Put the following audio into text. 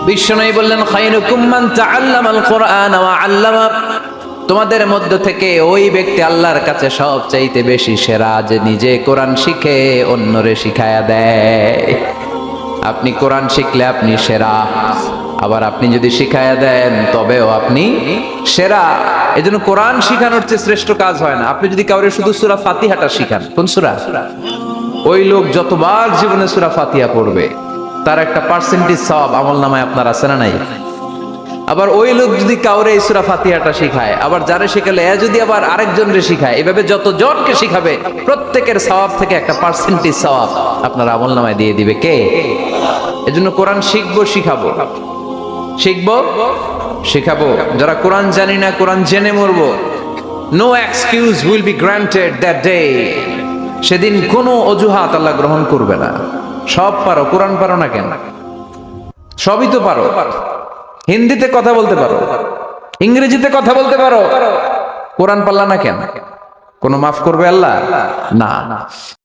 বিশ্বনবী বললেন খায়রুকুম মান তাআল্লামাল কুরআন ওয়া আল্লামা, তোমাদের মধ্য থেকে ওই ব্যক্তি আল্লাহর কাছে সবচাইতে বেশি সেরা যে নিজে কোরআন শিখে অন্যরে শিখায়া দেয়। আপনি কোরআন শিখলে আপনি সেরা, আবার আপনি যদি শিখায়া দেন তবেও আপনি সেরা। এজন্য কোরআন শিখানোর চেয়ে শ্রেষ্ঠ কাজ হয় না। আপনি যদি কাউরে শুধু সূরা ফাতিহাটা শিখান, কোন সূরা, ওই লোক যতবার জীবনে সূরা ফাতিহা পড়বে তার একটা পার্সেন্টেজ সওয়াব আমলনামায় আপনার আছে না নাই? আবার ওই লোক যদি কাউরে এই সূরা ফাতিহাটা শিখায়, আবার যারে শিখালে এ যদি আবার আরেকজনরে শিখায়, এভাবে যতজনকে শিখাবে প্রত্যেকের সওয়াব থেকে একটা পার্সেন্টেজ সওয়াব আপনার আমলনামায় দিয়ে দিবে কে? এজন্য কোরআন শিখবো, শিখাবো, শিখবো, শিখাবো। যারা কোরআন জানি না, কোরআন জেনে মরবো। No excuse will be granted that day. সেদিন কোনো অজুহাত আল্লাহ গ্রহণ করবে না। সব পারো, কোরআন পারো না কেন? সবই তো পারো। হিন্দিতে কথা বলতে পারো, ইংরেজিতে কথা বলতে পারো, কোরআন পারলা না কেন? কোনো মাফ করবে আল্লাহ? না।